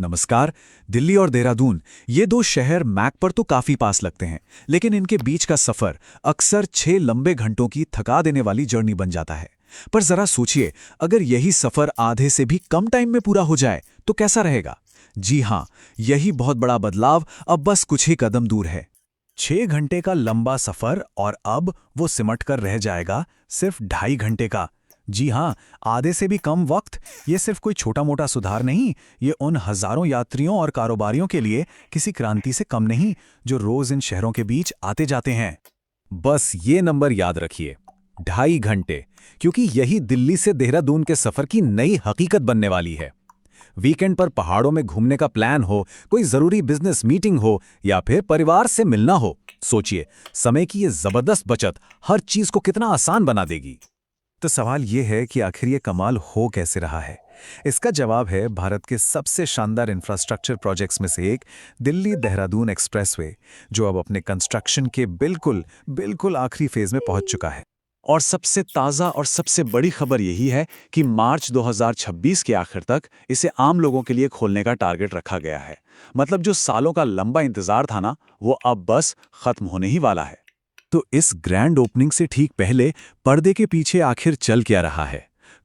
नमस्कार। दिल्ली और देहरादून ये दो शहर मैप पर तो काफी पास लगते हैं, लेकिन इनके बीच का सफर अक्सर 6 लंबे घंटों की थका देने वाली जर्नी बन जाता है। पर जरा सोचिए, अगर यही सफर आधे से भी कम टाइम में पूरा हो जाए तो कैसा रहेगा। जी हाँ, यही बहुत बड़ा बदलाव अब बस कुछ ही कदम दूर है। 6 घंटे का लंबा सफर और अब वो सिमट कर रह जाएगा सिर्फ 2.5 घंटे का। जी हाँ, आधे से भी कम वक्त। ये सिर्फ कोई छोटा मोटा सुधार नहीं, ये उन हजारों यात्रियों और कारोबारियों के लिए किसी क्रांति से कम नहीं जो रोज इन शहरों के बीच आते जाते हैं। बस ये नंबर याद रखिए, 2.5 घंटे, क्योंकि यही दिल्ली से देहरादून के सफर की नई हकीकत बनने वाली है। वीकेंड पर पहाड़ों में घूमने का प्लान हो, कोई जरूरी बिजनेस मीटिंग हो या फिर परिवार से मिलना हो, सोचिए समय की ये जबरदस्त बचत हर चीज को कितना आसान बना देगी। तो सवाल ये है कि आखिर ये कमाल हो कैसे रहा है। इसका जवाब है भारत के सबसे शानदार इंफ्रास्ट्रक्चर प्रोजेक्ट्स में से एक दिल्ली देहरादून एक्सप्रेसवे, जो अब अपने कंस्ट्रक्शन के बिल्कुल बिल्कुल आखिरी फेज में पहुंच चुका है। और सबसे ताज़ा और सबसे बड़ी खबर यही है कि मार्च 2026 के आखिर तक इसे आम लोगों के लिए खोलने का टारगेट रखा गया है। मतलब जो सालों का लंबा इंतजार था ना, वो अब बस खत्म होने ही वाला है। तो इस ग्रैंड ओपनिंग से ठीक पहले पर्दे के पीछे आखिर चल क्या रहा है।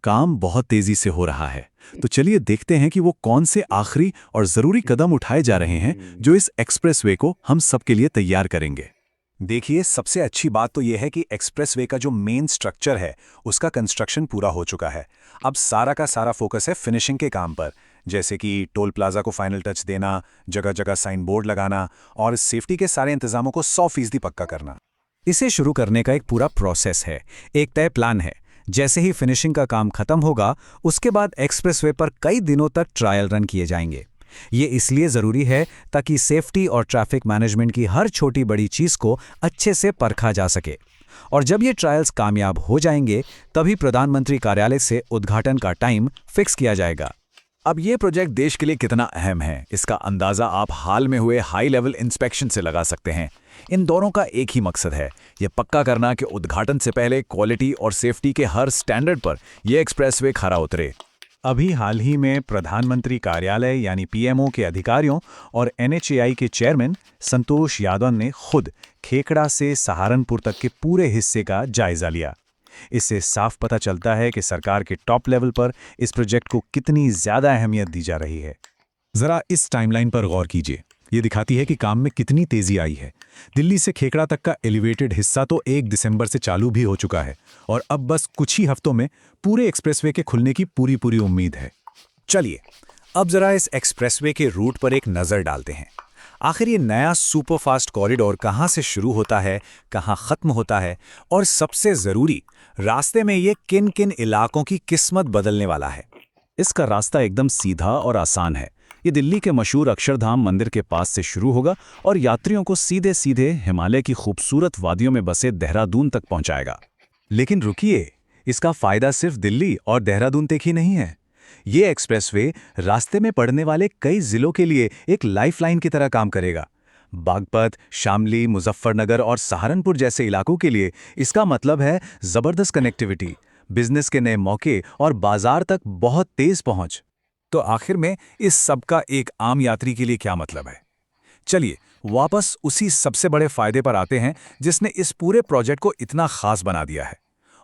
काम बहुत तेजी से हो रहा है, तो चलिए देखते हैं कि वो कौन से आखिरी और जरूरी कदम उठाए जा रहे हैं जो इस एक्सप्रेसवे को हम सबके लिए तैयार करेंगे। देखिए, सबसे अच्छी बात तो यह है कि एक्सप्रेसवे का जो मेन स्ट्रक्चर है उसका कंस्ट्रक्शन पूरा हो चुका है। अब सारा का सारा फोकस है फिनिशिंग के काम पर, जैसे कि टोल प्लाजा को फाइनल टच देना, जगह जगह साइन बोर्ड लगाना और सेफ्टी के सारे इंतजामों को 100% पक्का करना। इसे शुरू करने का एक पूरा प्रोसेस है, एक तय प्लान है। जैसे ही फिनिशिंग का काम खत्म होगा, उसके बाद एक्सप्रेसवे पर कई दिनों तक ट्रायल रन किए जाएंगे। ये इसलिए ज़रूरी है ताकि सेफ्टी और ट्रैफिक मैनेजमेंट की हर छोटी बड़ी चीज़ को अच्छे से परखा जा सके। और जब ये ट्रायल्स कामयाब हो जाएंगे, तभी प्रधानमंत्री कार्यालय से उद्घाटन का टाइम फिक्स किया जाएगा। अब ये प्रोजेक्ट देश के लिए कितना अहम है, इसका अंदाज़ा आप हाल में हुए हाई लेवल इंस्पेक्शन से लगा सकते हैं। इन दोनों का एक ही मकसद है, ये पक्का करना कि उद्घाटन से पहले क्वालिटी और सेफ्टी के हर स्टैंडर्ड पर यह एक्सप्रेसवे खरा उतरे। अभी हाल ही में प्रधानमंत्री कार्यालय यानी पीएमओ के अधिकारियों और एनएचएआई के चेयरमैन संतोष यादव ने खुद खेकड़ा से सहारनपुर तक के पूरे हिस्से का जायजा लिया। इससे साफ पता चलता है कि सरकार के टॉप लेवल पर इस प्रोजेक्ट को कितनी ज्यादा अहमियत दी जा रही है। जरा इस टाइमलाइन पर गौर कीजिए, ये दिखाती है कि काम में कितनी तेजी आई है। दिल्ली से खेकड़ा तक का एलिवेटेड हिस्सा तो 1 दिसंबर से चालू भी हो चुका है और अब बस कुछ ही हफ्तों में पूरे एक्सप्रेसवे के खुलने की पूरी उम्मीद है। चलिए अब जरा इस एक्सप्रेसवे के रूट पर एक नजर डालते हैं। आखिर ये नया सुपरफास्ट कॉरिडोर कहाँ से शुरू होता है, कहाँ खत्म होता है, और सबसे जरूरी, रास्ते में ये किन किन इलाकों की किस्मत बदलने वाला है। इसका रास्ता एकदम सीधा और आसान है। ये दिल्ली के मशहूर अक्षरधाम मंदिर के पास से शुरू होगा और यात्रियों को सीधे सीधे हिमालय की खूबसूरत वादियों में बसे देहरादून तक पहुंचाएगा। लेकिन रुकिए, इसका फायदा सिर्फ दिल्ली और देहरादून तक ही नहीं है। ये एक्सप्रेसवे रास्ते में पड़ने वाले कई जिलों के लिए एक लाइफलाइन की तरह काम करेगा। बागपत, शामली, मुजफ्फरनगर और सहारनपुर जैसे इलाकों के लिए इसका मतलब है जबरदस्त कनेक्टिविटी, बिजनेस के नए मौके और बाजार तक बहुत तेज पहुंच। तो आखिर में इस सब का एक आम यात्री के लिए क्या मतलब है? चलिए वापस उसी सबसे बड़े फायदे पर आते हैं जिसने इस पूरे प्रोजेक्ट को इतना खास बना दिया है,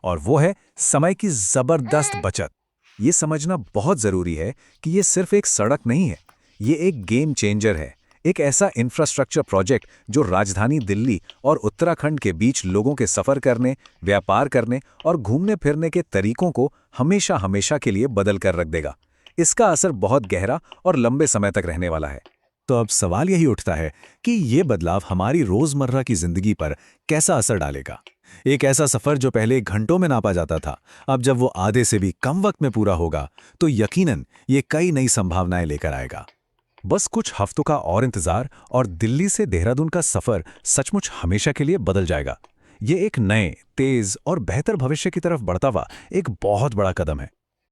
और वो है समय की जबरदस्त बचत। ये समझना बहुत जरूरी है कि ये सिर्फ एक सड़क नहीं है, ये एक गेम चेंजर है। एक ऐसा इंफ्रास्ट्रक्चर प्रोजेक्ट जो राजधानी दिल्ली और उत्तराखंड के बीच लोगों के सफर करने, व्यापार करने और घूमने फिरने के तरीकों को हमेशा हमेशा के लिए बदल कर रख देगा। इसका असर बहुत गहरा और लंबे समय तक रहने वाला है। तो अब सवाल यही उठता है कि ये बदलाव हमारी रोजमर्रा की जिंदगी पर कैसा असर डालेगा। एक ऐसा सफर जो पहले घंटों में नापा जाता था, अब जब वो आधे से भी कम वक्त में पूरा होगा, तो यकीनन ये कई नई संभावनाएं लेकर आएगा। बस कुछ हफ्तों का और इंतजार और दिल्ली से देहरादून का सफर सचमुच हमेशा के लिए बदल जाएगा। ये एक नए, तेज और बेहतर भविष्य की तरफ बढ़ता हुआ एक बहुत बड़ा कदम है।